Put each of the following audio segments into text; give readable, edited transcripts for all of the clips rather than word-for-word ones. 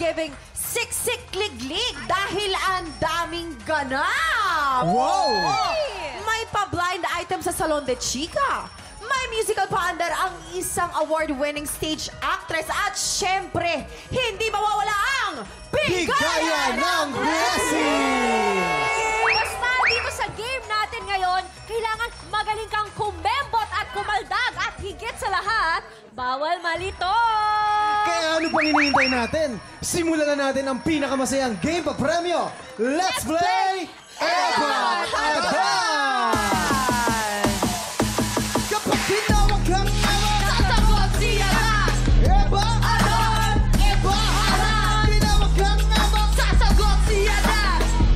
giving siksik liglig dahil ang daming ganap. Wow! May pa-blind item sa Salon de Chica. May musical paandar ang isang award-winning stage actress. At syempre, hindi mawawala ang Bigaya ng Blessing! Basta dito sa game natin ngayon, kailangan magaling kang kumembot at kumaldag. At higit sa lahat, bawal malito. Kaya ano pang hinihintay natin? Simulan na natin ang pinakamasayang game pa premyo. Let's play Eva Adan! Kapag tinawag kang Sasagot siya na. Eva Adan! Eva Adan! Tinawag kang Eva! Sasagot siya na.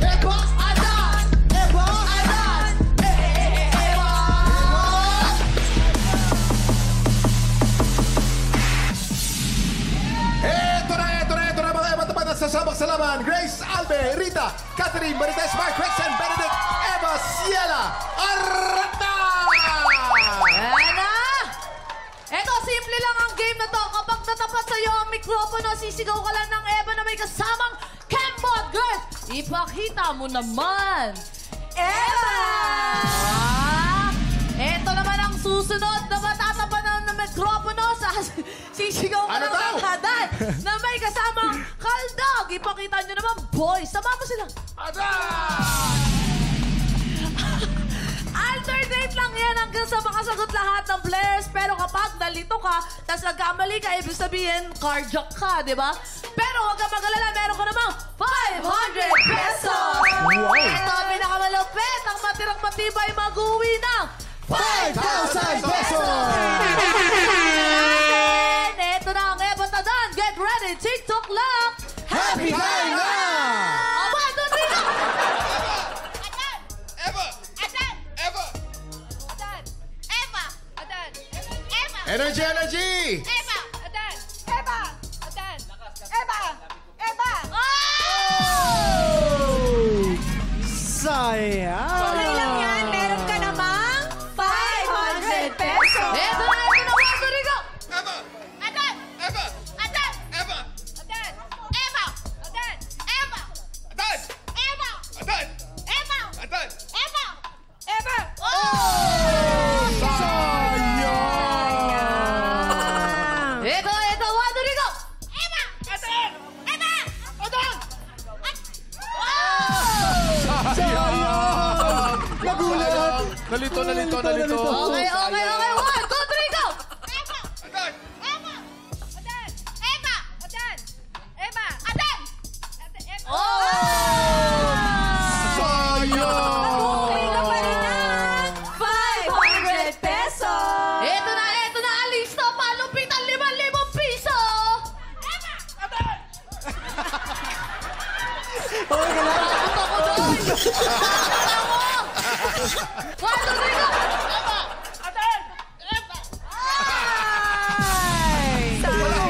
Eva Adan! Eva Adan! Eva! Eto na mga Eva tapat na sasabak sa laban. Grace Albe, Rita, Catherine, Marites, Mark, Rexen, Benedict, Eva, Ciela, Arata! Yan na! Eto, simple lang ang game na to. Kapag natapat sa'yo ang mikropono, sisigaw ka lang ng Eva na may kasamang Kembot Girl. Ipakita mo naman. Eva! Eto naman ang susunod na matatapanan ng mikropono sa sisigaw ka Ano lang daw? ng Hadan na may kasamang Kaldog. Ipakita nyo naman, boys. Sama mo sila. Ada! Alternate lang yan hanggang sa makasagot lahat ng players. Pero kapag nalito ka, tapos nagkamali ka, ibig sabihin, carjack ka, di ba? Pero huwag ka mag-alala, meron ka namang 500 pesos! Wow! Ito ang pinakamalupit, ang matirang matibay mag-uwi ng 5,000 pesos! And ito na ang Eva Tadan. Get ready, TikTok lang! Happy time na! Oh, 1, 2, 3, go! Eva! Adan! Eva! Adan! Eva! Adan! Eva! Energy, energy! Eva! Adan! Eva! Adan! Eva! Eva! Sayang! Tuloy lang yan. Meron ka namang 500 pesos. Ito na, 1, 2, 3, go! Eva! Adan! Eva! Adan! Eva! Adan! Eva! Adan! Eva! Adan! Eva! Adan! Eva! Adan! Eva! Eva! Ito, 1, 2, 3, go! Eva! Adan! Eva! Adan! Nagulat! Nalito, nalito, nalito. Okay, 1, 2, 3, go! Eva! Adan! Eva! Adan! Eva! Adan! Eva! Adan! Eva! Sayang! Tuloy ka pa rin ng 500 pesos. Ito na, alisto, palupitan 5,000 piso! Okay ka lang? Ako doon! 1, 2, 3, go!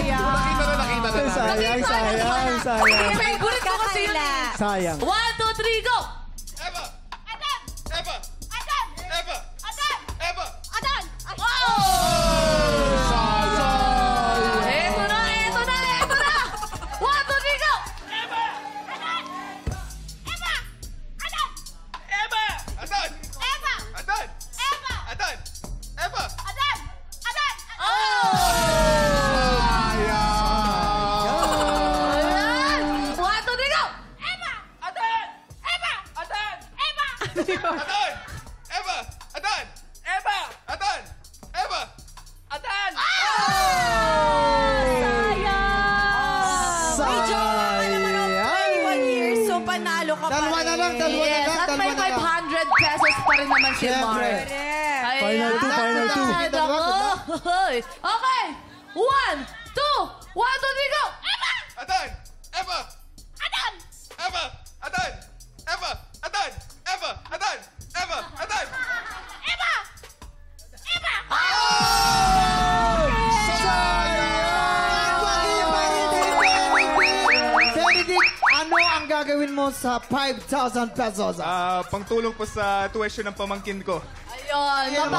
Nakita na. Sayang. Favorite ko kasi yun. Sayang. 1, 2, 3, go! Eva! Adan! Eva! Adan! Eva! Adan! Eva! Adan! Ito na! 1, 2, 3, go! Eva! Adan! Eva! Adan! Adan! Eva! Adan! Eva! Adan! Eva! Adan! Adan! Ayan! 1, 2, 3, go! Eva! Adan! Eva! Adan! Eva! Adan! Eva! Adan! Eva! Adan! Eva! Adan! Sayang. 21 years, so panalo ka pa Dalawa na lang, rin. dalawa na Yes, lang, at may dalawa na lang. 500 pesos pa rin naman si Siyempre. Mark. Correct. Final two, final two. Okay. 1, 2, 3, go! Adan! Eva! Adan! Eva! Adan! Eva! Adan! Eva! Adan! Eva! Adan! Eva! Eva! Benedict, ano ang gagawin mo sa 5,000 pesos? Pangtulong po sa tuition ng pamangkin ko. Ayun! yun.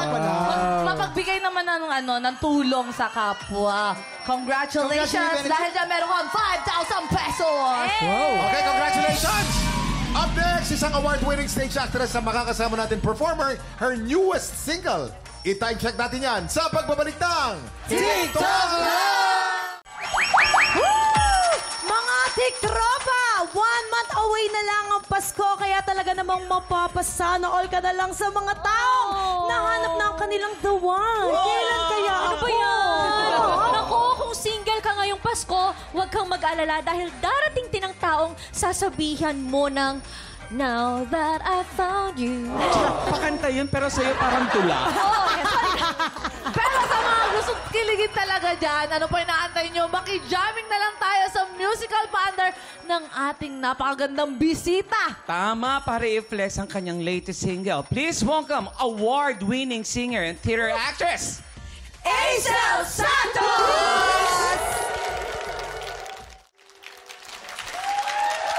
Mapagbigay naman ng tulong sa kapwa. Congratulations! Dahil dyan meron kang 5,000 pesos! Okay, congratulations! Up next, isang award-winning stage actress na makakasama natin performer, her newest single. I-time check natin yan sa pagbabalik ng TikTok Live! Mga tiktropa, 1 month away na lang ang Pasko, kaya talaga namang mapapasana all ka na lang sa mga taong nahanap na ang kanilang the one. Kailan kaya Ano ako? ba yan? Naku, kung single ka ngayong Pasko, huwag kang mag-alala dahil darating din ang taong sasabihan mo ng Now that I found you. Pakanta yun, pero sa'yo parang tula. Pero sa mga gustong kiligin talaga dyan, ano po inaantay nyo? Maki-jamming na lang tayo sa musical pander ng ating napakagandang bisita. Tama, para i-flex ang kanyang latest single. Please welcome award-winning singer and theater actress, Aisel Santos!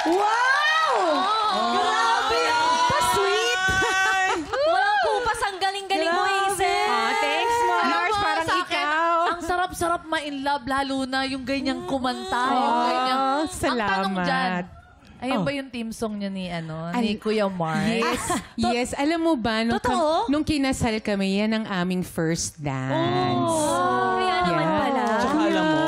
Wow! Grabe! Pa-sweet! Walang kupas, ang galing-galing mo, Hazel. Thanks, Mars. Ako, Parang sa akin, ikaw. ang sarap-sarap ma-in-love, lalo na yung ganyang kumanta. Yung ganyang... Ang tanong dyan, ayun ba yung team song niya ni Kuya Mars? Yes, alam mo ba, Totoo? nung kinasal kami, yan ang aming first dance. Kaya naman pala. Tsaka alam mo,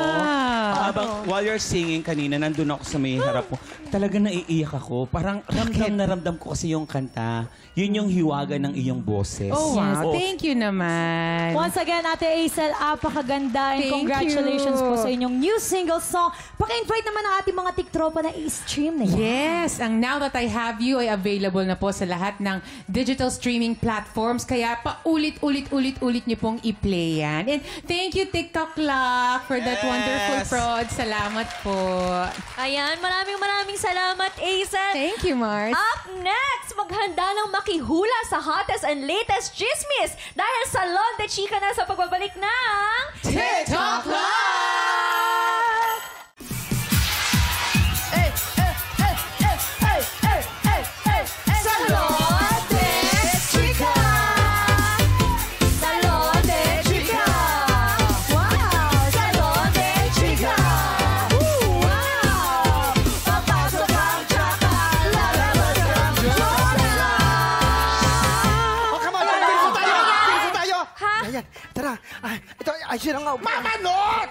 while you're singing kanina, nandun ako sa may harap mo. Talaga naiiyak ako. Parang ramdam na ramdam ko kasi yung kanta. Yun yung hiwaga ng iyong boses. Oh, wow. Thank you naman. Once again, Ate Aisel, apakaganda and Thank congratulations you. po sa inyong new single song. Paki-invite naman ang ating mga tiktropa na i-stream na yan. Yes, ang Now That I Have You ay available na po sa lahat ng digital streaming platforms. Kaya paulit-ulit niyo pong i-play yan. And thank you, TikTok Lock, for that wonderful prod. Salamat po. Ayan, maraming salamat, Hazel. Thank you, Mars. Up next, maghanda ng makihula sa hottest and latest chismis dahil Salon de Chica na sa pagbabalik ng TikTok Live! Salon de Chica! Salon de Chica! Wow! Salon de Chica! Wow! Papasok ang tsaka, lalabas ang Jonas! Oh, come on! Bilisan tayo! Bilisan tayo! Ha? Ayan, tara. Ay, ito, ayun ang... Mamanot!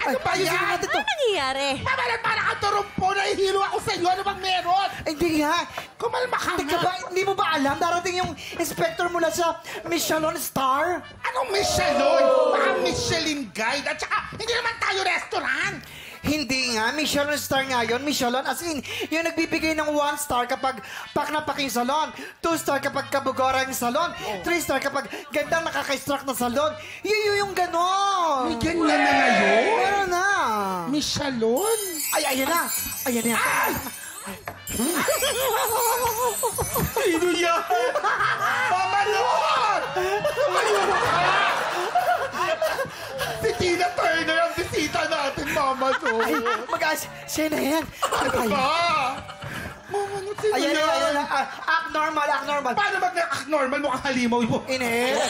Ano ba yan? Natin to. Ano nangyayari? Mamanot, para kang turumpo. Nahihilo ako sa iyo. Ano bang meron? Hindi nga. Kumalma ka Teka nga. ba, hindi mo ba alam? Darating yung inspector mula sa Michelin Star? Anong Michelin? Baka Michelin Guide. At saka, hindi naman tayo restaurant. Hindi nga, Michelin Star nga yun. Michelin, as in, yung nagbibigay ng 1 star kapag pak na pak yung salon, 2 star kapag kabugora yung salon, 3 star kapag gandang nakaka-extract na salon. Yun yung ganon. May ganyan na ngayon? Meron na. Michelin? Ay, ayan na. Ayan na. Ay! Sino yan? Mamanot! Tumayo ka! Si Tina Turner ang bisita natin, Mama. Ay, mag-as. Siya na yan. Ano ba yan? Mamanot, sino Ayan na, yan? ayan na. Act normal, act normal. Paano mag-act normal mo halimaw mo? Inhale.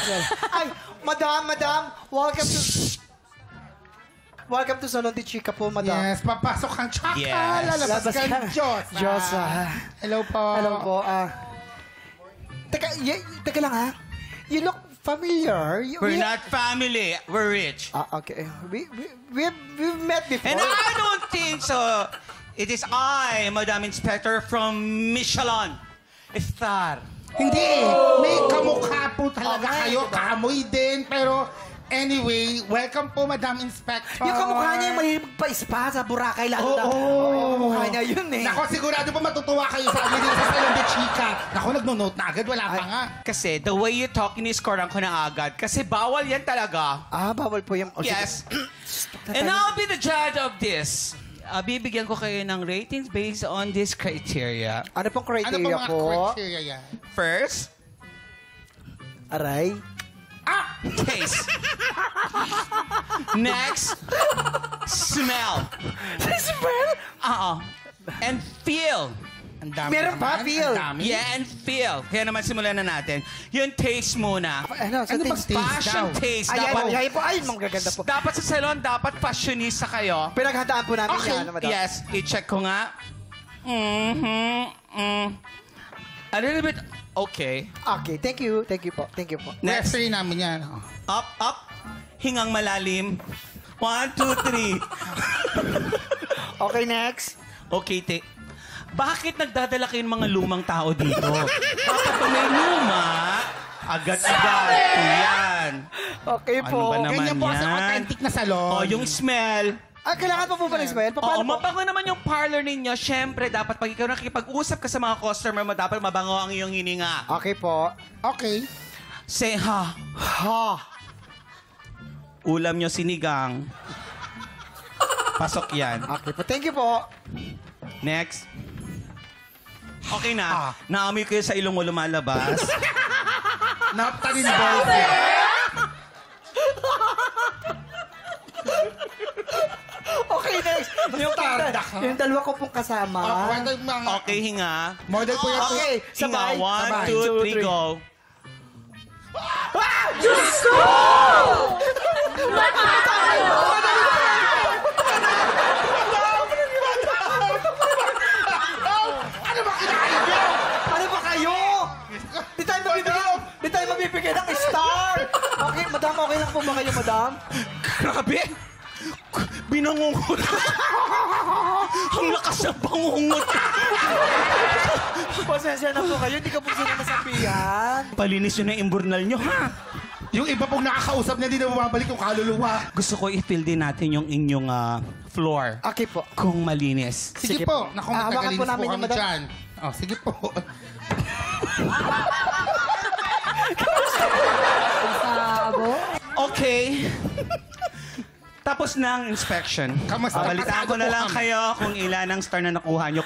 Ay, madam, welcome to... Welcome to Salon de Chica po, madam. Yes, papasok kang tsaka. Yes. Lalabas Labas kang ka. Diyos. Diyos, Hello po. Hello po, Teka lang, ha? You look familiar. We're not family. We're rich. Okay. We've met before. And I don't think so. It is I, Madam Inspector from Michelin Star. Hindi. May kamukha po talaga kayo. Kaamoy din. Pero anyway, welcome po, Madam Inspector. Yung kamukha niya yung mahilig pa-spa sa Boracay. Lalo na. Oo. Kamukha niya yun eh. Nako, sigurado po matutuwa kayo sa amin dito sa Salon de Chica. Nako, nagno-note na agad. Wala pa nga. Kasi the way you talk, iniscorean ko na agad. Kasi bawal yan talaga. Bawal po yung... Yes. And I'll be the judge of this. Bibigyan ko kayo ng ratings based on this criteria. Ano pong Ano criteria po mga po? criteria yan? First, Aray. taste. Next, smell. Smell? And feel. Ang dami Meron pa, naman, Phil. ang dami. Yeah, and feel. Kaya naman simulan na natin. Yung taste muna. Ano, sa Ano bang taste? taste Fashion daw? taste. Ayan, Dapat, ayan po. Ay, magaganda po. dapat sa salon, dapat fashionista kayo. Pinaghandaan po namin Okay. yan, madam. Yes, i-check ko nga. A little bit, okay. Okay, thank you. Thank you po. Thank you po. Next, Referee namin yan. Oh. up, up. Hingang malalim. 1, 2, 3. Okay, next. Okay, bakit nagdadala kayong mga lumang tao dito? Dapat kung may luma, agad-agad. O yan. Okay Ano po. ba naman Ganyan po kasi yan? authentic na salon. O, yung smell. Ah, kailangan pa po ba ng smell? Oo, Paano po? mabango naman yung parlor ninyo. Siyempre, dapat pag ikaw nakikipag-usap ka sa mga customer mo, dapat mabango ang iyong hininga. Okay po. Okay. Say ha. Ha. Ulam nyo sinigang. Pasok yan. Okay po. Thank you po. Next. Okay na. Naamoy ko yun sa ilong mo lumalabas. Naptalin balls. Okay, next. Yung dalawa ko pong kasama. Okay, hinga. Model po yan. Okay, Hinga. sabay. 1, 2, 3, go. Ano ba kayo? Di tayo mabibigyan ng star. Okay, madam, okay lang po ba kayo, madam? Grabe! Binangungot. Ang lakas ng bangungot. Pasensya na po kayo, hindi ka po sila nasabihan. Palinis yun ang imburnal nyo, ha? Yung iba pong nakakausap niya, di na bumabalik yung kaluluwa. Gusto ko i-fill din natin yung inyong floor. Okay po. Kung malinis. Sige po. Naku, Hawakan magkakalinis po po namin kami yung madam. dyan. Oh, sige po. Okay. Tapos na ang inspection. Kamusta? Babalitaan ko na lang kayo kung ilan ang star na nakuha nyo.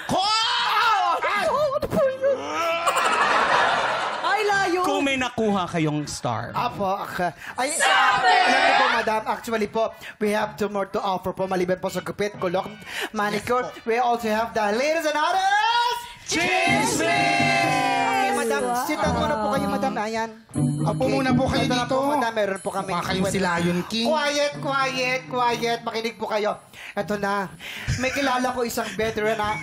Ay, layo. Kung may nakuha kayong star. Apo, okay. Ay, alam niyo po, madam, actually po, we have two more to offer po, maliban po sa gupit, kulok, manicure. We also have the ladies and others! Okay, madam, sitan muna po kayo, madam. Ayan. Opo muna po kayo Ito na dito. po, madam, meron po kami. Mukha kayong si Lion King. Quiet. Makinig po kayo. Ito na. May kilala ko isang veteranang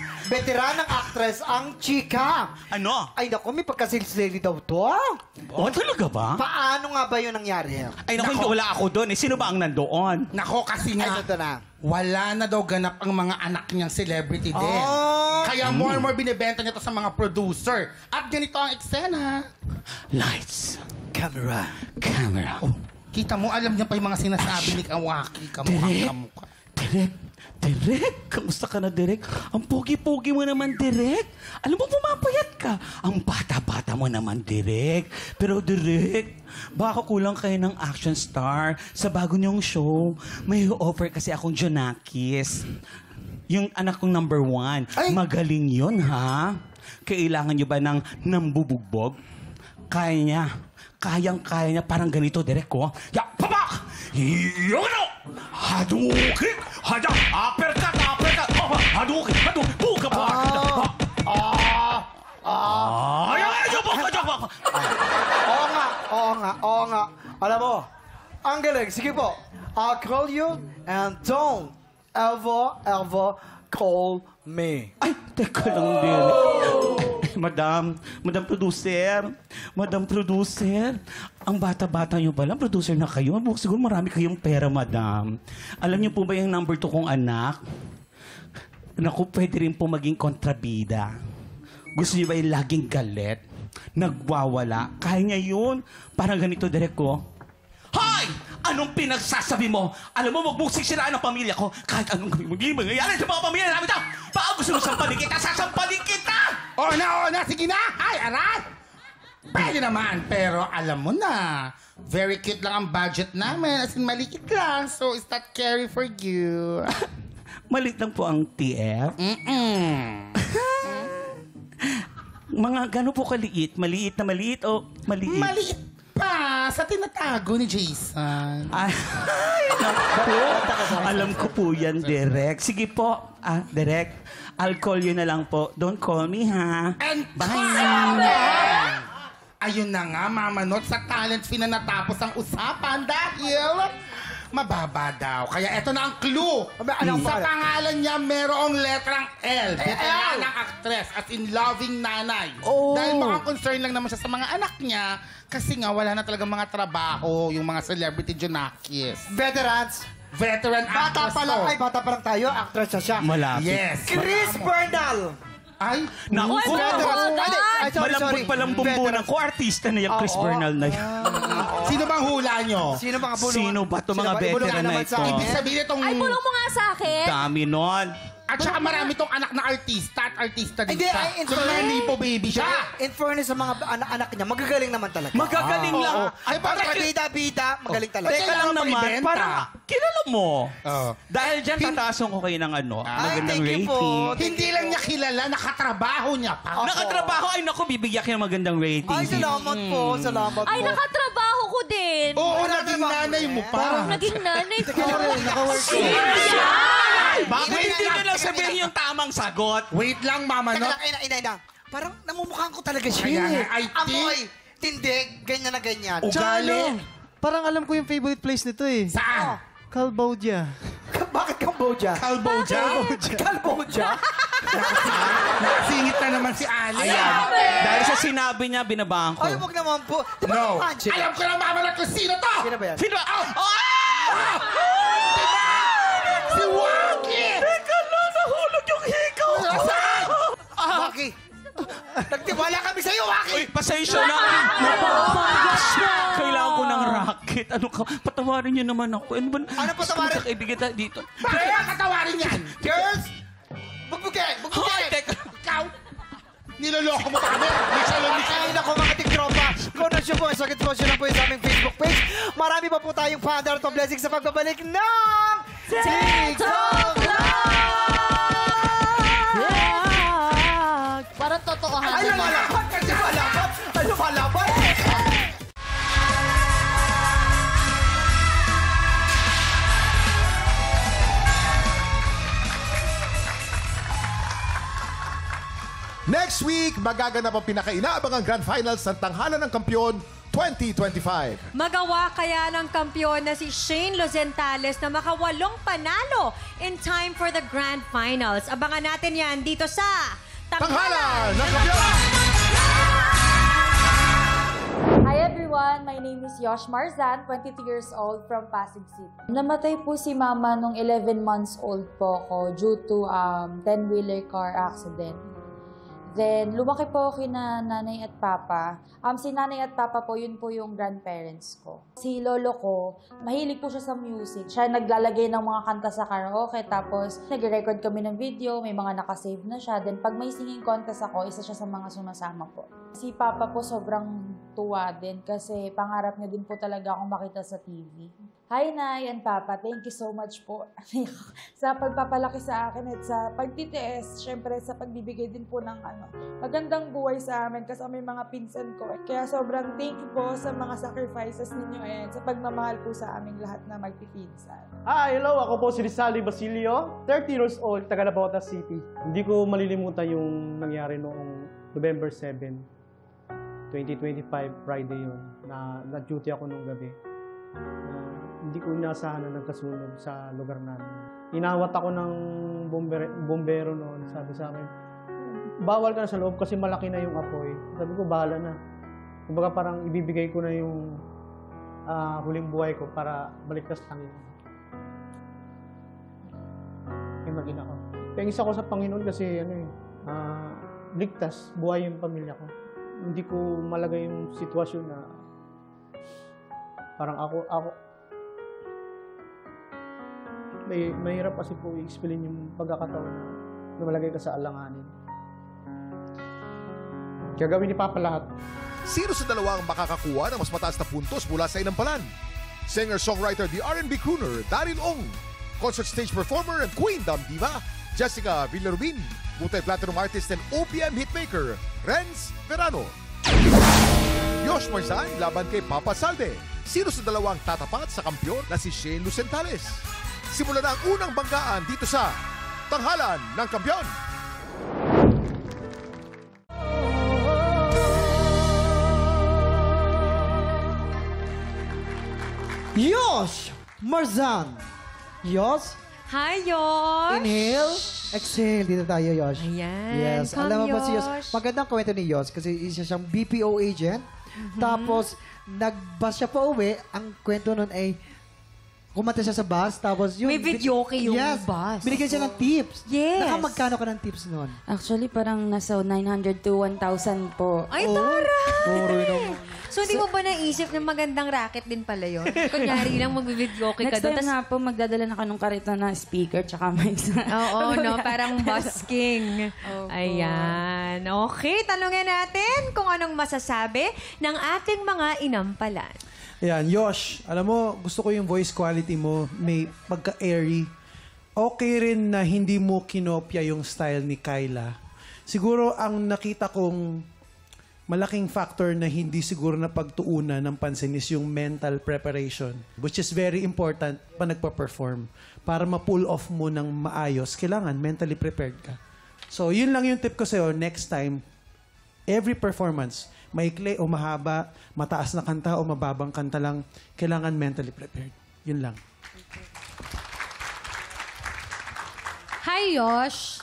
actress, ang Chika. Ano? Ay, naku, may pagkasilsili daw to. Oh, talaga ba? Paano nga ba yun nangyari? Ay, naku, hindi, wala ako doon. Sino ba ang nandoon? Nako, kasi Ay, nga, ito na. wala na daw ganap ang mga anak niyang celebrity din. Oh. Kaya more and more binibenta niya to sa mga producer. At ganito ang eksena. Lights. Camera. Camera. Kita mo, alam niya pa yung mga sinasabi ni Kawaki. Kamukha. Direk, kamusta ka na, Direk? Ang pogi-pogi mo naman, Direk. Alam mo, pumapayat ka. Ang bata-bata mo naman, Direk. Pero, Direk, baka kulang kayo ng action star sa bago niyong show. May offer kasi akong Jonakis. Yung anak kong number 1. Ay! Magaling yun, ha? Kailangan niyo ba ng nambubugbog? Kaya niya. Kayang-kaya niya. Parang ganito, Direk, ko. Ya, papak! Yono! Hadouken! Hada! Uppercut! Hadouken! Buka pa! Oo nga. Alam mo, ang galing. Sige po. I'll call you and don't ever call me. Ay, teka lang, Direk. Madam producer, ang bata-bata niyo pala, producer na kayo. Siguro marami kayong pera, madam. Alam niyo po ba yung number 2 kong anak? Naku, pwede rin po maging kontrabida. Gusto niyo ba yung laging galit? Nagwawala? Kaya niya yun. Parang ganito, Direk ko. Hoy! Anong pinagsasabi mo? Alam mo, huwag mong sisiraan ang pamilya ko. Kahit anong magiging mangyayari sa mga pamilya namin ito. Baka gusto mo sampalin kita, sasampalin kita! Oo na, sige na! Ay, arat! Pwede naman, pero alam mo na, very cute lang ang budget namin. As in, malikit lang. So, is that carry for you? Malit lang po ang TF. Mga gano'n po kaliit? Maliit na maliit o maliit? Maliit pa. Sa tinatago ni Jason. Ay, naku. Alam ko po yan, Direk. Sige po, Direk. I'll call you na lang po. Don't call me, ha? And ayun na nga, Mama Not, sa talent fee na natapos ang usapan dahil mababa daw. Kaya eto na ang clue. Sa pangalan niya, merong letrang L. Veteran ng actress, as in loving nanay. Dahil mga concern lang naman siya sa mga anak niya, kasi nga wala na talagang mga trabaho, yung mga celebrity junakis. Veteran actress Bata pa lang tayo, actress na siya. Malapit. Yes. Chris Bernal! Ay, Naku, malambot sorry. palang bumbunan ko. Artista na yung Chris Bernal na yan. sino bang hula nyo? Sino ba Sino ba itong mga veteran na ito? Ibig sabihin itong... Ay, bulong mo nga sa akin. Dami nun. At saka marami tong anak na artista at artista din Hindi, siya. ay, in So, fairness- lipo baby siya. In fairness sa mga anak niya, magagaling naman talaga. Magagaling lang. Ay, parang bida-bida, magaling talaga. Teka lang Kailangan pa naman, ibenta. parang kilala mo. Oo. Dahil dyan, tatason ko kayo ng magandang thank you po. rating. Hindi lang niya kilala, nakatrabaho niya pa. Nakatrabaho, ay naku, bibigyan kayo ng magandang rating. Ay, salamat po, salamat po. Ay, nakatrabaho ko din. Oo, naging nanay mo pa. Naging nanay ko. Bakit hindi nyo lang sabihin yung tamang sagot? Wait lang, Mama Teka Not. lang, ina. Parang namumukhaan ko talaga siya. Kaya nga, I Amoy, tindig, ganyan na ganyan. Ugali. Parang alam ko yung favorite place nito eh. Saan? Cambodia. Bakit Cambodia? Kalboja? Cambodia? Nakasingit na naman si Ali. Dahil sa sinabi niya, binabahan ko. Ay, wag naman po. No. Angela. Alam ko lang, Mama Not, kung sino to. Sino ba yan? Sino ba? Si Waki! Teka lang, nahulog yung hikaw ko. Waki. Nagtiwala kami sa'yo, Waki. Uy, pasensya na. Kailangan ko ng racket. Ano ka? Patawarin niyo naman ako. Ano patawarin? Sa kaibigan tayo dito. Bakit ka katawarin yan? Girls! Bugbugin! Hoy, teka. Ikaw? Niloloko mo pa kami? May salon ni Ay, naku, mga tiktropa. Kung nasyo po, sakit po siya lang po yung sa aming Facebook page. Marami pa po tayong Father to Blessing sa pagbabalik ng TikTok Live! Parang totohan. Ay, lumalaban! Kasi malaban! Ay, lumalaban! Next week, magaganap ang pinakainaabangang Grand Finals ng Tanghalan ng Kampiyon 2025. Magawa kaya ng kampiyon na si Shane Lozentales na makawalong panalo in time for the Grand Finals. Abangan natin yan dito sa Tanghalan ng Kampiyon! Hi everyone! My name is Yosh Marzan, 22 years old from Pasig City. Namatay po si Mama nung 11 months old po ako due to 10-wheeler car accident. Then, lumaki po ako kina nanay at papa. Si nanay at papa po, yun po yung grandparents ko. Si lolo ko, mahilig po siya sa music. Siya naglalagay ng mga kanta sa karaoke, tapos nag-record kami ng video, may mga nakasave na siya. Then, pag may singing contest ako, isa siya sa mga sumasama po. Si papa po sobrang tuwa din kasi pangarap niya din po talaga akong makita sa TV. Hi, Nay and Papa. Thank you so much po sa pagpapalaki sa akin at sa pagtitiis. Siyempre, sa pagbibigay din po ng magandang buhay sa amin kasi may mga pinsan ko. Kaya sobrang thank you po sa mga sacrifices ninyo and sa pagmamahal po sa aming lahat na magpipinsan. Hi, hello. Ako po si Rizali Basilio, 30 years old, taga Navotas City. Hindi ko malilimutan yung nangyari noong November 7, 2025, Friday yun, na duty ako nung gabi. Hindi ko inasahan na nagkasunog sa lugar namin. Inawat ako ng bombero noon. Sabi sa akin, bawal ka na sa loob kasi malaki na yung apoy. Sabi ko, bahala na. Kumbaga parang ibibigay ko na yung huling buhay ko para baligtas lang yun. Kaya maging ako. Thanks ako sa Panginoon kasi ligtas, buhay yung pamilya ko. Hindi ko malagay yung sitwasyon na parang ako mahirap kasi po i-explain yung pagkakataon na malagay ka sa alanganin. Gagawin ni Papa lahat. Sino sa dalawa ang makakakuha ng mas mataas na puntos mula sa inampalan? Singer-songwriter, the R&B crooner, Daryl Ong. Concert stage performer and Queen Dam Diva, Jessica Villarubin. Multi-platinum artist and OPM hitmaker, Renz Verano. Yosh Marzan laban kay Papa Salde. Sino sa dalawang tatapat sa kampiyon na si Shane Lucentales? Simula na ang unang banggaan dito sa Tanghalan ng Kampiyon. Yosh Marzan. Yosh, Hi, Yosh! inhale, exhale. Dito tayo, Yosh. Ayan, Yes, come, alam mo ba si Yosh? Yosh. Magandang kwento ni Yosh kasi isa siyang BPO agent. Tapos, nagbus siya pa uwi. Ang kwento nun ay kumanta siya sa bus, tapos yung... May videoke yung bus. Binigyan siya ng tips. Yes. Nakamagkano ka ng tips nun? Actually, parang nasa 900 to 1,000 po. Ay, tara! Puro yun. So, di mo ba naisip na magandang racket din pala yun? Kunyari lang mag-videoke ka Next doon. time nga po, magdadala na ka ng karito na speaker tsaka mic. Oo, no? Parang busking. Ayan. Okay, tanungin natin kung anong masasabi ng ating mga inampalan. Ayan, Yosh, alam mo, gusto ko yung voice quality mo, may pagka-airy. Okay rin na hindi mo kinopya yung style ni Kyla. Siguro ang nakita kong malaking factor na hindi siguro na pagtuunan ng pansin is yung mental preparation, which is very important pa nagpa-perform. Para ma-pull off mo ng maayos, kailangan mentally prepared ka. So, yun lang yung tip ko sa'yo, next time, every performance, maikli o mahaba, mataas na kanta o mababang kanta lang, kailangan mentally prepared. Yun lang. Hi, Yosh.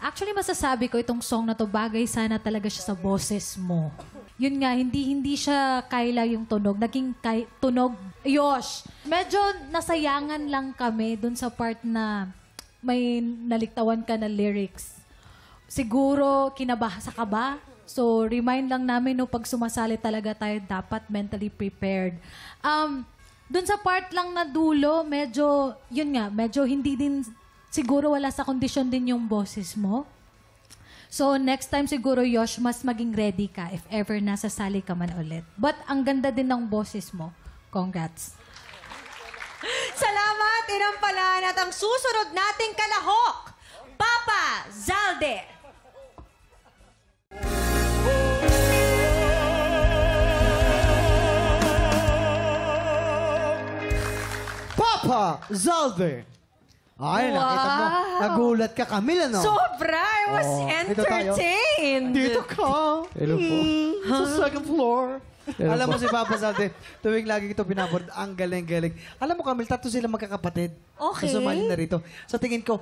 Actually, masasabi ko itong song na to, bagay sana talaga siya sa boses mo. Yun nga, hindi siya Kyla yung tunog. Naging tunog, Yosh. Medyo nasayangan lang kami dun sa part na may naliktawan ka na lyrics. Siguro, kinabasa ka ba? So, remind lang namin no, pag sumasali talaga tayo, dapat mentally prepared. Dun sa part lang na dulo, medyo, yun nga, medyo hindi din, siguro wala sa kondisyon din yung boses mo. So, next time siguro, Yosh, mas maging ready ka if ever nasasali ka man ulit. But ang ganda din ng boses mo. Congrats. Salamat, inampalan at ang susunod nating kalahok, Papa Zalde. Papa Zalde. Ay, nakita mo. Nagulat ka, Camille, ano? Sobra! I was Dito tayo. entertained. Dito ka. Hello po. Sa second floor. Alam mo si Papa Zalde, tuwing lagi ito binaboard, ang galing-galing. Alam mo, Camille, tatlo sila magkakapatid. Okay. Na sumali na rito. Sa tingin ko,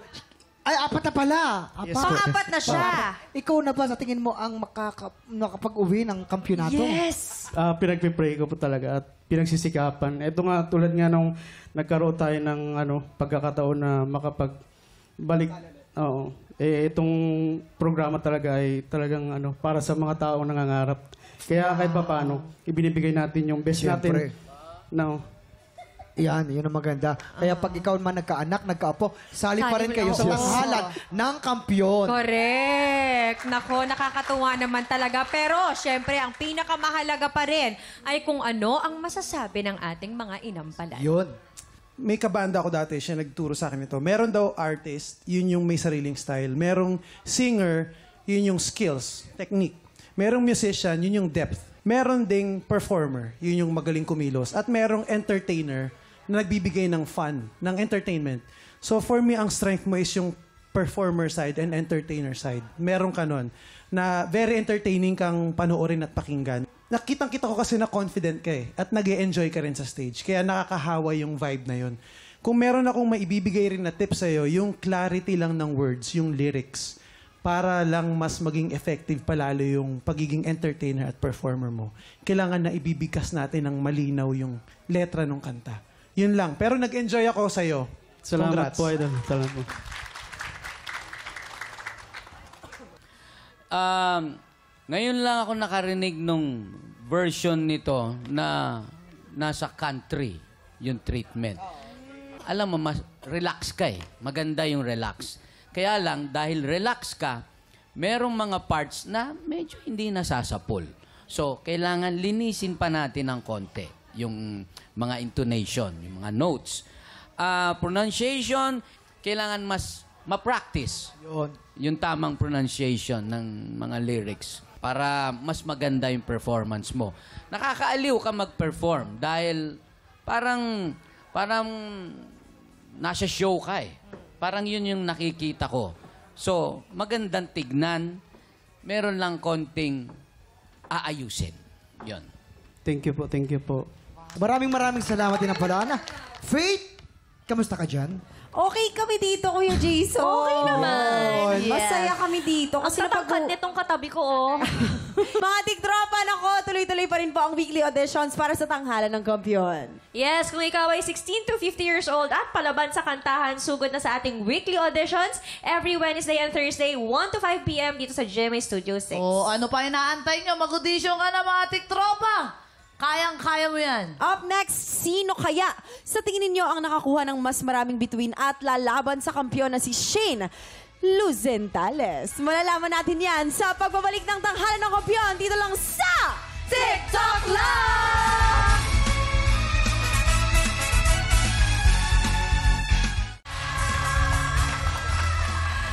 ay, apat na pala. Pang-apat na siya. Ikaw na ba sa tingin mo ang makakapag-uwi ng kampyonato? Yes! Pinagpipray ko po talaga at pinagsisikapan. Ito nga, tulad nga nung nagkaroon tayo ng pagkakataon na makapagbalik. Oo. Itong programa talaga ay talagang para sa mga taong nangangarap. Kaya kahit pa paano, ibinibigay natin yung best Siyempre. natin. No. Yan, yun ang maganda. Kaya pag ikaw man nagkaanak, nagkaapo, sali pa rin kayo sa tanghalan ng kampyon. Correct. Nako, nakakatuwa naman talaga. Pero, syempre, ang pinakamahalaga pa rin ay kung ano ang masasabi ng ating mga inampalan. Yun. May kabanda ako dati, siya nagturo sa akin ito. Meron daw artist, yun yung may sariling style. Merong singer, yun yung skills, technique. Merong musician, yun yung depth. Meron ding performer, yun yung magaling kumilos. At merong entertainer na nagbibigay ng fun, ng entertainment. So for me, ang strength mo is yung performer side and entertainer side. Meron ka nun na very entertaining kang panoorin at pakinggan. Nakitang-kita ko kasi na confident ka at nag-e-enjoy ka rin sa stage. Kaya nakakahawa yung vibe na yun. Kung meron akong maibibigay rin na tip sa'yo, yung clarity lang ng words, yung lyrics, para lang mas maging effective palalo yung pagiging entertainer at performer mo. Kailangan na ibibigkas natin ng malinaw yung letra ng kanta. Yun lang. Pero nag-enjoy ako sa'yo. Salamat Congrats. po, Idol. Salamat po. Ngayon lang ako nakarinig nung version nito na nasa country yung treatment. Alam mo, mas relax ka eh. Maganda yung relax. Kaya lang, dahil relax ka, merong mga parts na medyo hindi nasasapol. So, kailangan linisin pa natin ng konti yung mga intonation, yung mga notes. Pronunciation, kailangan mas ma-practice yung tamang pronunciation ng mga lyrics para mas maganda yung performance mo. Nakakaaliw ka mag-perform dahil parang nasa show ka eh. Parang yun yung nakikita ko. So, magandang tignan. Meron lang konting aayusin. Yun. Thank you po, thank you po. Maraming salamat din pala, Ana. Faith, kamusta ka dyan? Okay kami dito, Kuya Jason. Okay naman. Yes. Masaya kami dito. Ang tatangkad nitong katabi ko, oh. Mga tiktropa, nako, tuloy-tuloy pa rin po ang weekly auditions para sa tanghalan ng kampiyon. Yes, kung ikaw ay 16 to 50 years old at palaban sa kantahan, sugod na sa ating weekly auditions every Wednesday and Thursday, 1 to 5 p.m. dito sa GMA Studio 6. Oh, ano pa inaantay nyo? Mag-audition ka na, mga tiktropa! Kayang-kaya mo yan. Up next, sino kaya sa tingin ninyo ang nakakuha ng mas maraming bituin at lalaban sa kampiyon na si Shane Luzentales? Malalaman natin yan sa pagbabalik ng tanghalan ng kampiyon dito lang sa TikTok Live!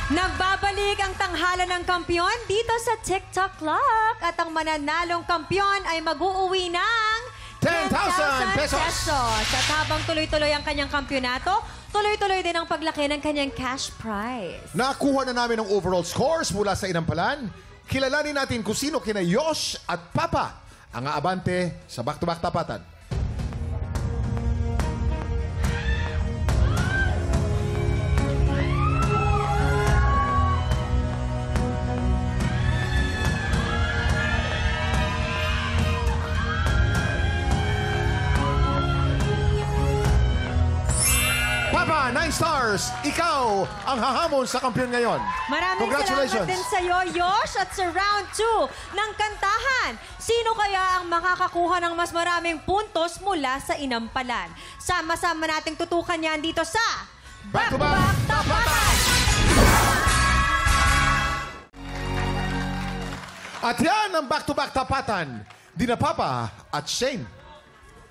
Nagbabalik ang tanghalan ng kampiyon dito sa TikTok Clock. At ang mananalong kampiyon ay mag-uuwi ng 10,000 pesos. At habang tuloy-tuloy ang kanyang kampyonato, tuloy-tuloy din ang paglaki ng kanyang cash prize. Nakuha na namin ang overall scores mula sa Inampalan. Kilalanin natin kung sino kina Yosh at Papa ang aabante sa back-to-back tapatan. Papa, 9 stars! Ikaw ang hahamon sa kampiyon ngayon. Maraming salamat din sa iyo, Yosh. At sa round 2 ng kantahan, sino kaya ang makakakuha ng mas maraming puntos mula sa Inampalan? Sama-sama nating tutukan yan dito sa Back-to-Back Tapatan! At yan ang back-to-back tapatan. Dina Papa at Shane.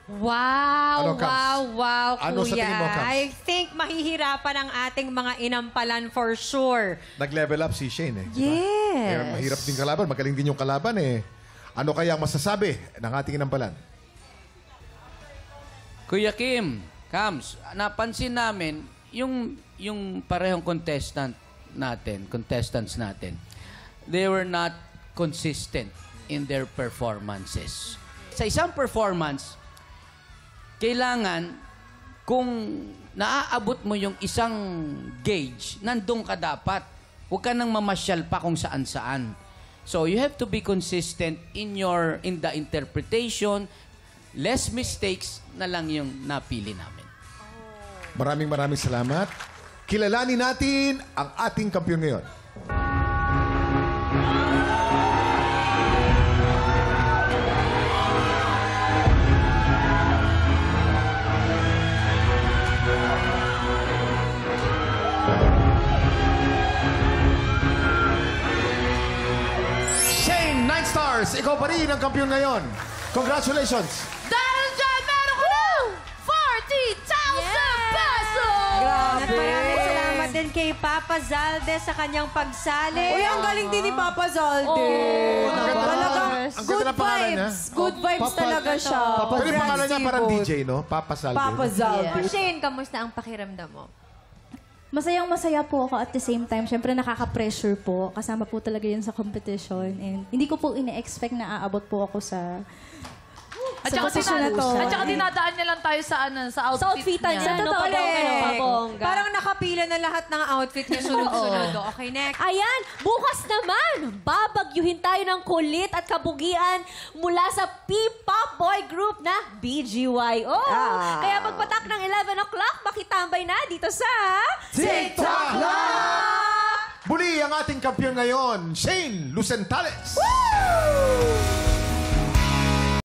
Wow, Ano, Cams? wow, Ano sa kuya. tingin mo, Cams? I think mahihirapan ang ating mga Inampalan for sure. Nag-level up si Shane eh. Yes. Kaya mahirap din kalaban. Magaling din yung kalaban eh. Ano kaya ang masasabi ng ating Inampalan? Kuya Kim, Kams, napansin namin yung parehong contestants natin, they were not consistent in their performances. Sa isang performance, kailangan, kung naaabot mo yung isang gauge, nandun ka dapat. Huwag ka nang mamasyal pa kung saan-saan. So, you have to be consistent in the interpretation. Less mistakes na lang yung napili namin. Maraming salamat. Kilalanin natin ang ating kampiyon ngayon. Shane, 9 stars. Ikaw pa rin ang kampiyon ngayon. Congratulations. Dahil dyan, meron ko na 40,000 pesos! At maraming salamat din kay Papa Zalde sa kanyang pagsali. Uy, ang galing din ni Papa Zalde. Talagang Ang good ganda ng pangalan niya. vibes. Good vibes talaga siya. Pwede pangalan niya parang DJ, no? Papa Salve. Papa Zalde. Shane, kamusta ang pakiramdam mo? Masayang-masaya po ako at the same time. Siyempre nakaka-pressure po. Kasama po talaga yun sa competition. And hindi ko po ine-expect na aabot po ako sa posisyon na to. At saka dinadaan niya lang tayo sa outfit niya. Sa totoo lang. Parang nakapila na lahat ng outfit niya sunod-sunod. Okay, next. Ayan, bukas naman, babagyuhin tayo ng kulit at kabugian mula sa P-pop boy group na BGYO. Kaya pagpatak ng 11 o'clock, makitambay na dito sa TikTok Live! Muli ang ating kampiyon ngayon, Shane Luzentales. Woo!